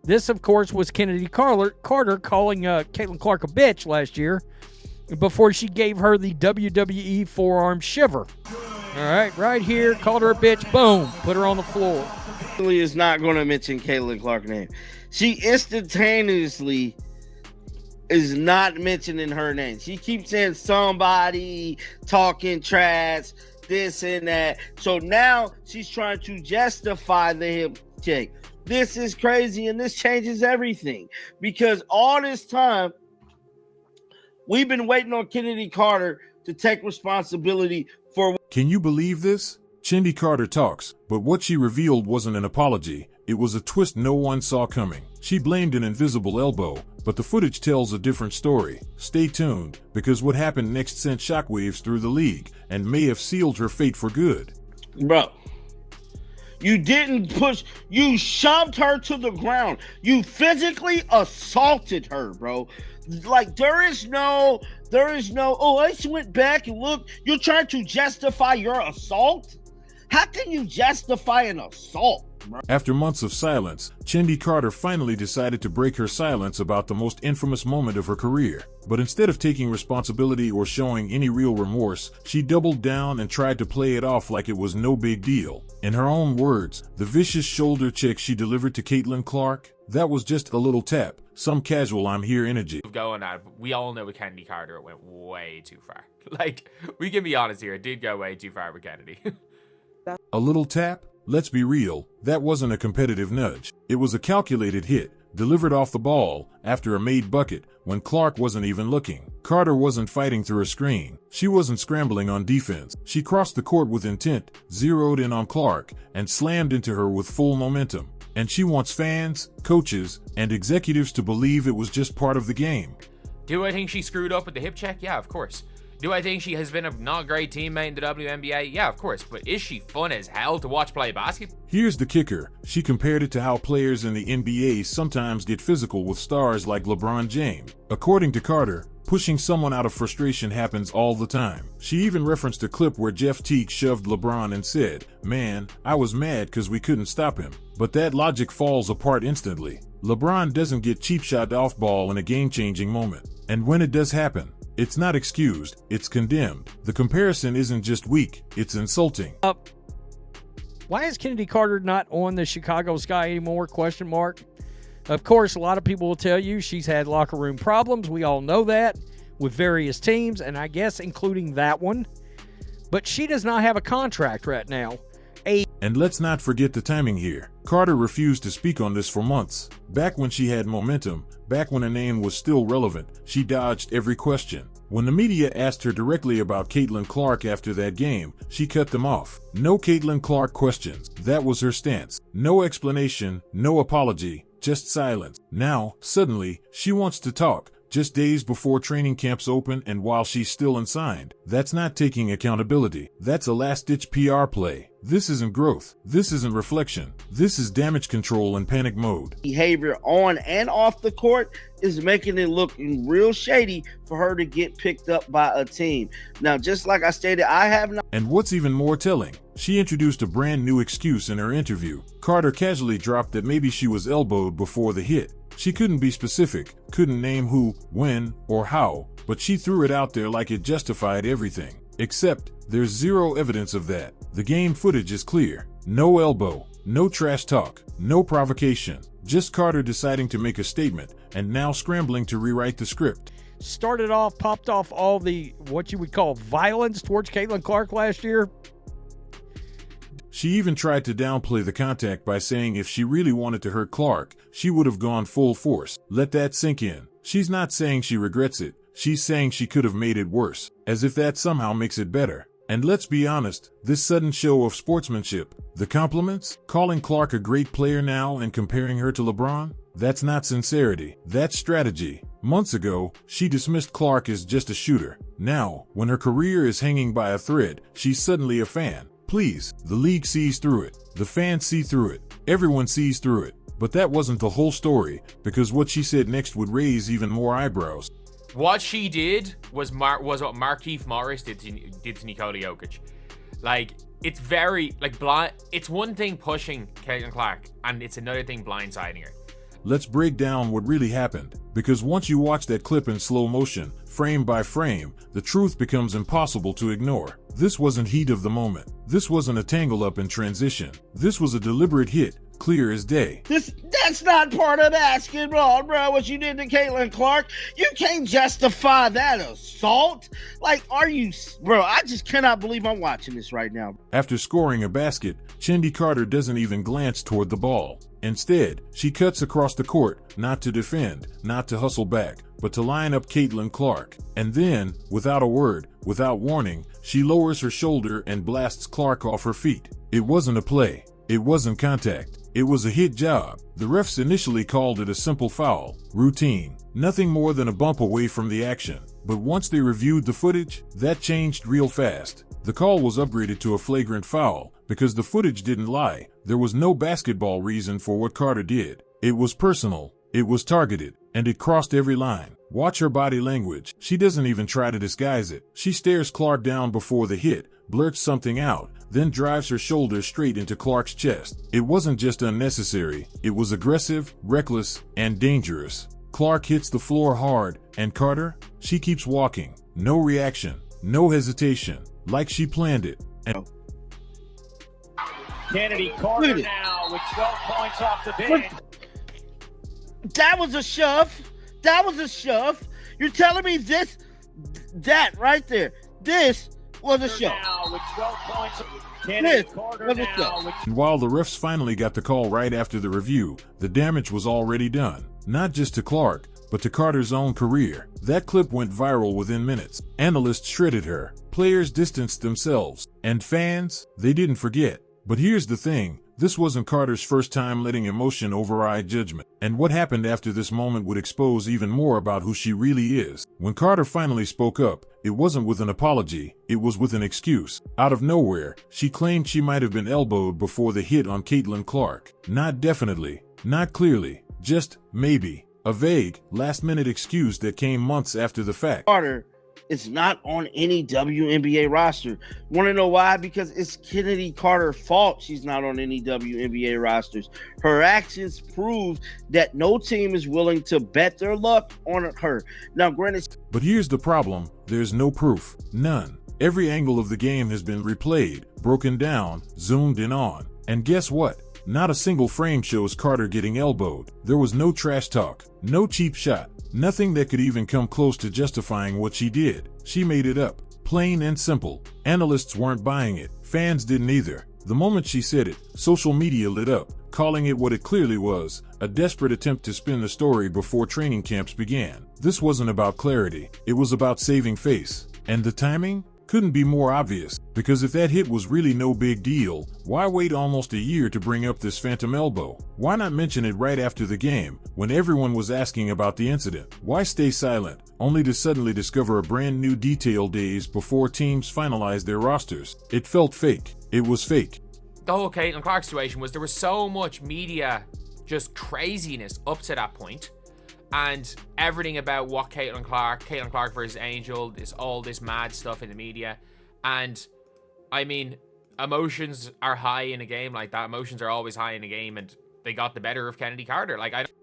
This, of course, was Chennedy Carter calling Caitlin Clark a bitch last year before she gave her the WWE forearm shiver. All right, right here, called her a bitch, boom, put her on the floor. Is not going to mention Caitlin Clark's name. She instantaneously is not mentioning her name. She keeps saying somebody, talking trash, this and that. So now she's trying to justify the hip check. This is crazy, and this changes everything. Because all this time, we've been waiting on Chennedy Carter to take responsibility for... Can you believe this? Chennedy Carter talks, but what she revealed wasn't an apology. It was a twist no one saw coming. She blamed an invisible elbow, but the footage tells a different story. Stay tuned, because what happened next sent shockwaves through the league and may have sealed her fate for good. Bro, you didn't push, you shoved her to the ground. You physically assaulted her, bro. Like, there is no, oh, I just went back and looked. You're trying to justify your assault? How can you justify an assault, bro? After months of silence, Chennedy Carter finally decided to break her silence about the most infamous moment of her career. But instead of taking responsibility or showing any real remorse, she doubled down and tried to play it off like it was no big deal. In her own words, the vicious shoulder check she delivered to Caitlin Clark, that was just a little tap, some casual I'm here energy. Going on, we all know with Chennedy Carter it went way too far. Like, we can be honest here, it did go way too far with Kennedy. A little tap? Let's be real, that wasn't a competitive nudge. It was a calculated hit, delivered off the ball, after a made bucket, when Clark wasn't even looking. Carter wasn't fighting through a screen. She wasn't scrambling on defense. She crossed the court with intent, zeroed in on Clark, and slammed into her with full momentum. And she wants fans, coaches, and executives to believe it was just part of the game. Do I think she screwed up with the hip check? Yeah, of course. Do I think she has been a not great teammate in the WNBA? Yeah, of course. But is she fun as hell to watch play basketball? Here's the kicker. She compared it to how players in the NBA sometimes get physical with stars like LeBron James. According to Carter, pushing someone out of frustration happens all the time. She even referenced a clip where Jeff Teague shoved LeBron and said, "Man, I was mad because we couldn't stop him." But that logic falls apart instantly. LeBron doesn't get cheap shot off ball in a game-changing moment. And when it does happen, it's not excused, it's condemned. The comparison isn't just weak, it's insulting. Why is Chennedy Carter not on the Chicago Sky anymore? Question mark. Of course, a lot of people will tell you she's had locker room problems. We all know that with various teams, and I guess including that one. But she does not have a contract right now. And let's not forget the timing here. Carter refused to speak on this for months. Back when she had momentum, back when her name was still relevant, she dodged every question. When the media asked her directly about Caitlin Clark after that game, she cut them off. No Caitlin Clark questions. That was her stance. No explanation, no apology, just silence. Now, suddenly, she wants to talk. Just days before training camps open and while she's still unsigned. That's not taking accountability. That's a last-ditch PR play. This isn't growth. This isn't reflection. This is damage control in panic mode. Behavior on and off the court is making it look real shady for her to get picked up by a team. Now, just like I stated, I have not... And what's even more telling, she introduced a brand new excuse in her interview. Carter casually dropped that maybe she was elbowed before the hit. She couldn't be specific, couldn't name who, when, or how, but she threw it out there like it justified everything. Except, there's zero evidence of that. The game footage is clear. No elbow, no trash talk, no provocation. Just Carter deciding to make a statement, and now scrambling to rewrite the script. Started off, popped off all the, what you would call violence towards Caitlin Clark last year. She even tried to downplay the contact by saying if she really wanted to hurt Clark, she would have gone full force. Let that sink in. She's not saying she regrets it. She's saying she could have made it worse, as if that somehow makes it better. And let's be honest, this sudden show of sportsmanship, the compliments, calling Clark a great player now and comparing her to LeBron, that's not sincerity, that's strategy. Months ago, she dismissed Clark as just a shooter. Now, when her career is hanging by a thread, she's suddenly a fan. Please, the league sees through it. The fans see through it. Everyone sees through it. But that wasn't the whole story, because what she said next would raise even more eyebrows. What she did was what Markieff Morris did to Nikola Jokic. Like, it's very, like, blind. It's one thing pushing Caitlin Clark, and it's another thing blindsiding her. Let's break down what really happened, because once you watch that clip in slow motion, frame by frame, the truth becomes impossible to ignore. This wasn't heat of the moment. This wasn't a tangle up in transition. This was a deliberate hit, clear as day. That's not part of basketball, bro. What you did to Caitlin Clark, you can't justify that assault. Like, bro? I just cannot believe I'm watching this right now. After scoring a basket, Chennedy Carter doesn't even glance toward the ball. Instead, she cuts across the court, not to defend, not to hustle back, but to line up Caitlin Clark. And then, without a word, without warning, she lowers her shoulder and blasts Clark off her feet. It wasn't a play. It wasn't contact. It was a hit job. The refs initially called it a simple foul, routine, nothing more than a bump away from the action. But once they reviewed the footage, that changed real fast. The call was upgraded to a flagrant foul because the footage didn't lie. There was no basketball reason for what Carter did. It was personal, it was targeted, and it crossed every line. Watch her body language. She doesn't even try to disguise it. She stares Clark down before the hit, blurts something out, then drives her shoulder straight into Clark's chest. It wasn't just unnecessary, it was aggressive, reckless, and dangerous. Clark hits the floor hard, and Carter? She keeps walking. No reaction, no hesitation, like she planned it. And Chennedy Carter now with 12 points off the bench. That was a shove. That was a shove. You're telling me that right there, this was a shove. Now with 12 points. This Carter was a now shove. with And while the refs finally got the call right after the review, the damage was already done. Not just to Clark, but to Carter's own career. That clip went viral within minutes. Analysts shredded her. Players distanced themselves. And fans, they didn't forget. But here's the thing. This wasn't Carter's first time letting emotion override judgment. And what happened after this moment would expose even more about who she really is. When Carter finally spoke up, it wasn't with an apology, it was with an excuse. Out of nowhere, she claimed she might have been elbowed before the hit on Caitlin Clark. Not definitely, not clearly, just maybe. A vague, last-minute excuse that came months after the fact. Carter is not on any WNBA roster. Want to know why? Because it's Chennedy Carter's fault she's not on any WNBA rosters. Her actions prove that no team is willing to bet their luck on her. Now, granted, But here's the problem, there's no proof. None. Every angle of the game has been replayed, broken down, zoomed in on. And guess what? Not a single frame shows Carter getting elbowed. There was no trash talk, no cheap shot, nothing that could even come close to justifying what she did. She made it up. Plain and simple. Analysts weren't buying it. Fans didn't either. The moment she said it, social media lit up, calling it what it clearly was, a desperate attempt to spin the story before training camps began. This wasn't about clarity. It was about saving face. And the timing? Couldn't be more obvious, because if that hit was really no big deal, why wait almost a year to bring up this phantom elbow? Why not mention it right after the game, when everyone was asking about the incident? Why stay silent, only to suddenly discover a brand new detail days before teams finalized their rosters? It felt fake. It was fake. The whole Caitlin Clark situation was there was so much media, just craziness up to that point. And everything about what Caitlin Clark versus Angel, all this mad stuff in the media. And I mean, emotions are high in a game like that. Emotions are always high in a game, and they got the better of Chennedy Carter.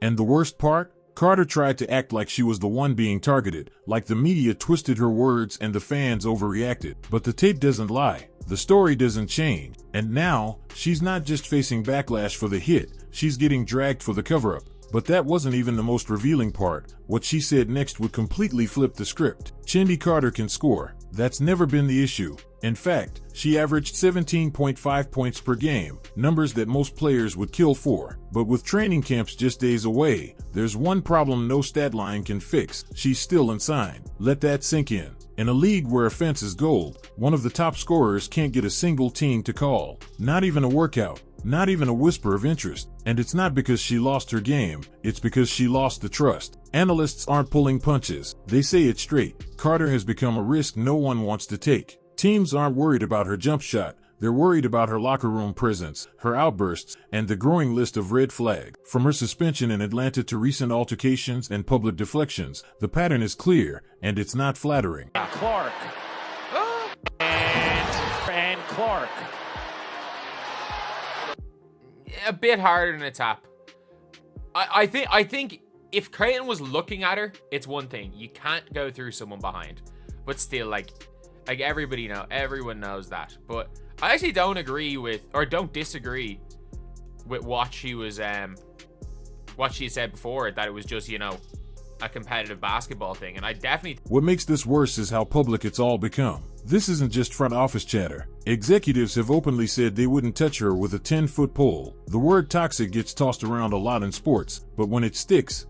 And the worst part? Carter tried to act like she was the one being targeted, like the media twisted her words and the fans overreacted. But the tape doesn't lie. The story doesn't change. And now, she's not just facing backlash for the hit, she's getting dragged for the cover-up. But that wasn't even the most revealing part. What she said next would completely flip the script. Chennedy Carter can score. That's never been the issue. In fact, she averaged 17.5 points per game, numbers that most players would kill for. But with training camps just days away, there's one problem no stat line can fix. She's still unsigned. Let that sink in. In a league where offense is gold, one of the top scorers can't get a single team to call. Not even a workout. Not even a whisper of interest. And it's not because she lost her game, it's because she lost the trust. Analysts aren't pulling punches. They say it straight. Carter has become a risk no one wants to take. Teams aren't worried about her jump shot. They're worried about her locker room presence, her outbursts, and the growing list of red flags. From her suspension in Atlanta to recent altercations and public deflections, the pattern is clear, and it's not flattering. Clark. and Clark. A bit harder than a tap. I think if Creighton was looking at her, it's one thing. You can't go through someone behind. But still, like everyone knows that. But I actually don't disagree with what she said before, that it was just, a competitive basketball thing. And I definitely... What makes this worse is how public it's all become. This isn't just front office chatter. Executives have openly said they wouldn't touch her with a 10-foot pole. The word toxic gets tossed around a lot in sports, but when it sticks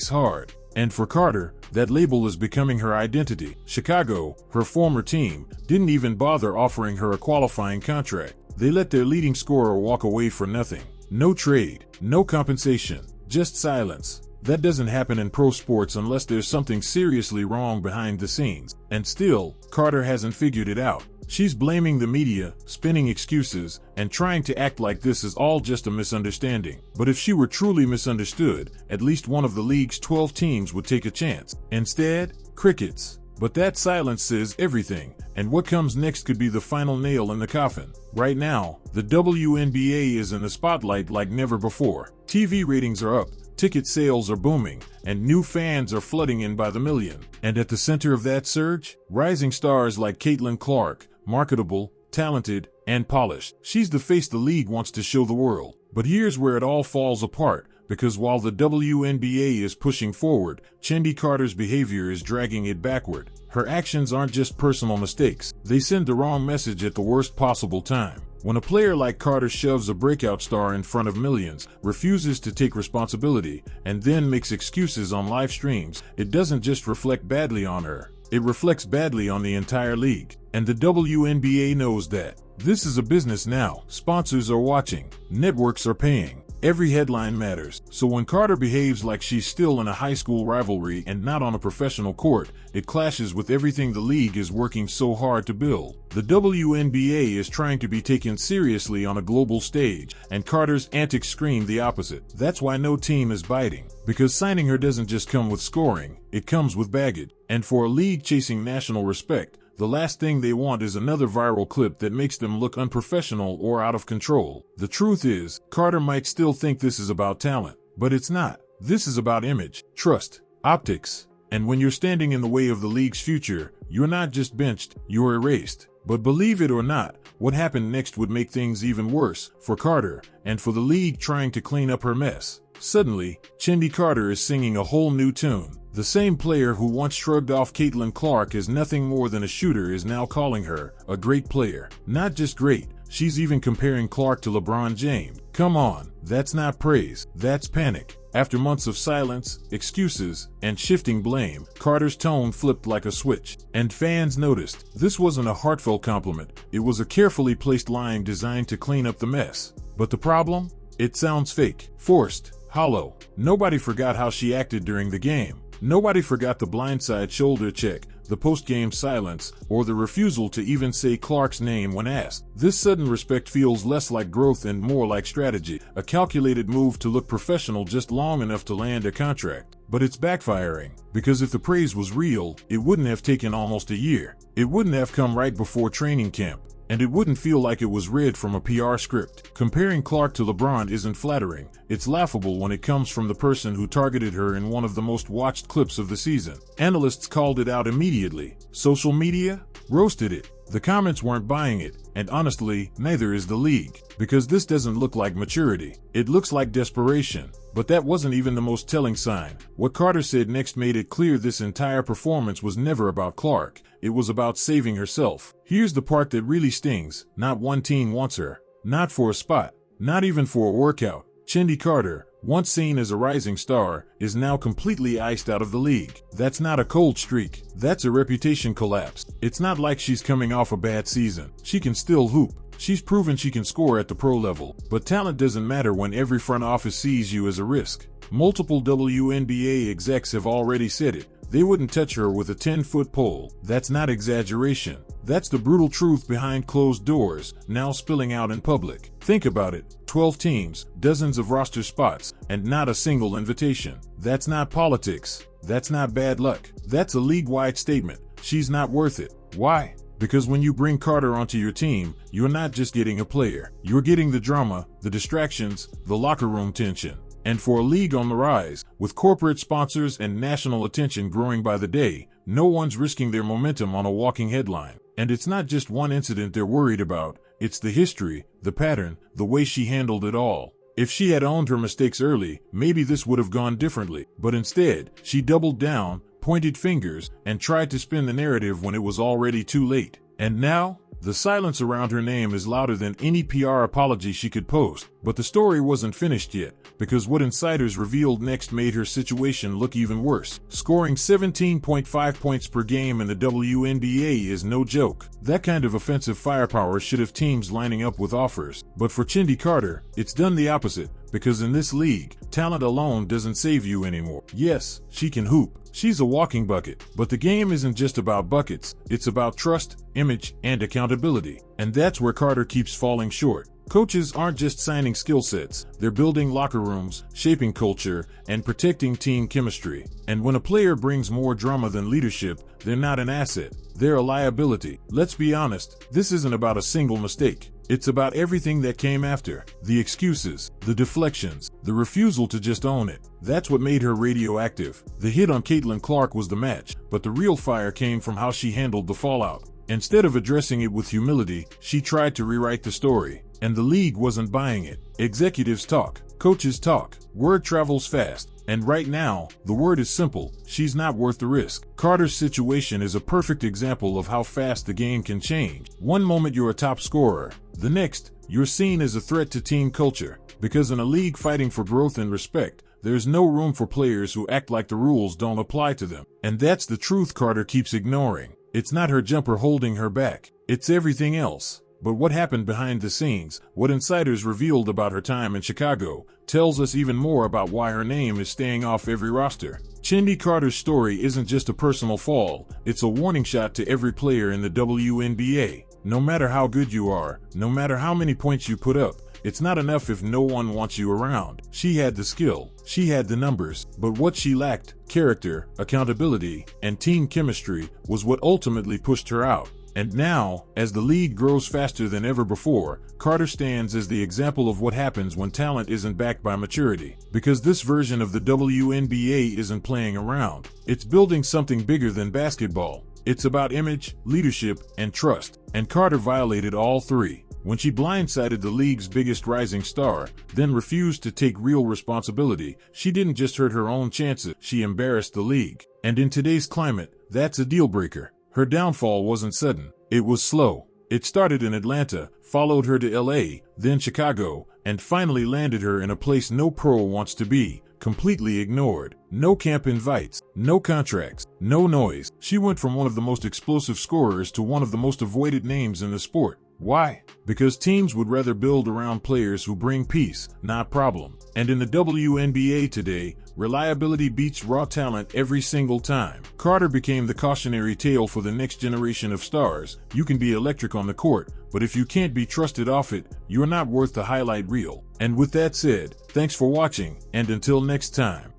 hard. And for Carter, that label is becoming her identity. Chicago, her former team, didn't even bother offering her a qualifying contract. They let their leading scorer walk away for nothing. No trade, no compensation, just silence. That doesn't happen in pro sports unless there's something seriously wrong behind the scenes. And still, Carter hasn't figured it out. She's blaming the media, spinning excuses, and trying to act like this is all just a misunderstanding. But if she were truly misunderstood, at least one of the league's 12 teams would take a chance. Instead, crickets. But that silence says everything, and what comes next could be the final nail in the coffin. Right now, the WNBA is in the spotlight like never before. TV ratings are up, ticket sales are booming, and new fans are flooding in by the million. And at the center of that surge, rising stars like Caitlin Clark, marketable, talented, and polished. She's the face the league wants to show the world. But here's where it all falls apart, because while the WNBA is pushing forward, Chennedy Carter's behavior is dragging it backward. Her actions aren't just personal mistakes, they send the wrong message at the worst possible time. When a player like Carter shoves a breakout star in front of millions, refuses to take responsibility, and then makes excuses on live streams, it doesn't just reflect badly on her. It reflects badly on the entire league. And the WNBA knows that. This is a business now. Sponsors are watching. Networks are paying. Every headline matters. So when Carter behaves like she's still in a high school rivalry and not on a professional court, it clashes with everything the league is working so hard to build. The WNBA is trying to be taken seriously on a global stage, and Carter's antics scream the opposite. That's why no team is biting. Because signing her doesn't just come with scoring, it comes with baggage. And for a league chasing national respect, the last thing they want is another viral clip that makes them look unprofessional or out of control. The truth is, Carter might still think this is about talent, but it's not. This is about image, trust, optics. And when you're standing in the way of the league's future, you're not just benched, you're erased. But believe it or not, what happened next would make things even worse for Carter and for the league trying to clean up her mess. Suddenly, Chennedy Carter is singing a whole new tune. The same player who once shrugged off Caitlin Clark as nothing more than a shooter is now calling her a great player. Not just great, she's even comparing Clark to LeBron James. Come on, that's not praise, that's panic. After months of silence, excuses, and shifting blame, Carter's tone flipped like a switch. And fans noticed. This wasn't a heartfelt compliment, it was a carefully placed line designed to clean up the mess. But the problem? It sounds fake, forced, hollow. Nobody forgot how she acted during the game. Nobody forgot the blindside shoulder check, the post-game silence, or the refusal to even say Clark's name when asked. This sudden respect feels less like growth and more like strategy, a calculated move to look professional just long enough to land a contract. But it's backfiring, because if the praise was real, it wouldn't have taken almost a year. It wouldn't have come right before training camp. And it wouldn't feel like it was read from a PR script. Comparing Clark to LeBron isn't flattering. It's laughable when it comes from the person who targeted her in one of the most watched clips of the season. Analysts called it out immediately. Social media roasted it. The comments weren't buying it, and honestly, neither is the league. Because this doesn't look like maturity. It looks like desperation. But that wasn't even the most telling sign. What Carter said next made it clear this entire performance was never about Clark. It was about saving herself. Here's the part that really stings. Not one team wants her. Not for a spot. Not even for a workout. Chennedy Carter, once seen as a rising star, is now completely iced out of the league. That's not a cold streak. That's a reputation collapse. It's not like she's coming off a bad season. She can still hoop. She's proven she can score at the pro level. But talent doesn't matter when every front office sees you as a risk. Multiple WNBA execs have already said it. They wouldn't touch her with a 10-foot pole. That's not exaggeration. That's the brutal truth behind closed doors, now spilling out in public. Think about it. 12 teams, dozens of roster spots, and not a single invitation. That's not politics. That's not bad luck. That's a league-wide statement. She's not worth it. Why? Because when you bring Carter onto your team, you're not just getting a player. You're getting the drama, the distractions, the locker room tension. And for a league on the rise, with corporate sponsors and national attention growing by the day, no one's risking their momentum on a walking headline. And it's not just one incident they're worried about, it's the history, the pattern, the way she handled it all. If she had owned her mistakes early, maybe this would have gone differently. But instead, she doubled down, pointed fingers, and tried to spin the narrative when it was already too late. And now, the silence around her name is louder than any PR apology she could post. But the story wasn't finished yet, because what insiders revealed next made her situation look even worse. Scoring 17.5 points per game in the WNBA is no joke. That kind of offensive firepower should have teams lining up with offers. But for Chennedy Carter, it's done the opposite, because in this league, talent alone doesn't save you anymore. Yes, she can hoop. She's a walking bucket. But the game isn't just about buckets. It's about trust, image, and accountability. And that's where Carter keeps falling short. Coaches aren't just signing skill sets, they're building locker rooms, shaping culture, and protecting team chemistry. And when a player brings more drama than leadership, they're not an asset, they're a liability. Let's be honest, this isn't about a single mistake. It's about everything that came after. The excuses, the deflections, the refusal to just own it. That's what made her radioactive. The hit on Caitlin Clark was the match, but the real fire came from how she handled the fallout. Instead of addressing it with humility, she tried to rewrite the story. And the league wasn't buying it. Executives talk, coaches talk, word travels fast. And right now, the word is simple: she's not worth the risk. Carter's situation is a perfect example of how fast the game can change. One moment you're a top scorer, the next, you're seen as a threat to team culture. Because in a league fighting for growth and respect, there's no room for players who act like the rules don't apply to them. And that's the truth Carter keeps ignoring. It's not her jumper holding her back, it's everything else. But what happened behind the scenes, what insiders revealed about her time in Chicago, tells us even more about why her name is staying off every roster. Chennedy Carter's story isn't just a personal fall, it's a warning shot to every player in the WNBA. No matter how good you are, no matter how many points you put up, it's not enough if no one wants you around. She had the skill, she had the numbers, but what she lacked, character, accountability, and team chemistry, was what ultimately pushed her out. And now, as the league grows faster than ever before, Carter stands as the example of what happens when talent isn't backed by maturity. Because this version of the WNBA isn't playing around. It's building something bigger than basketball. It's about image, leadership, and trust. And Carter violated all three. When she blindsided the league's biggest rising star, then refused to take real responsibility, she didn't just hurt her own chances, she embarrassed the league. And in today's climate, that's a deal breaker. Her downfall wasn't sudden, it was slow. It started in Atlanta, followed her to LA, then Chicago, and finally landed her in a place no pro wants to be, completely ignored. No camp invites, no contracts, no noise. She went from one of the most explosive scorers to one of the most avoided names in the sport. Why? Because teams would rather build around players who bring peace, not problem. And in the WNBA today, reliability beats raw talent every single time. Carter became the cautionary tale for the next generation of stars. You can be electric on the court, but if you can't be trusted off it, you're not worth the highlight reel. And with that said, thanks for watching, and until next time.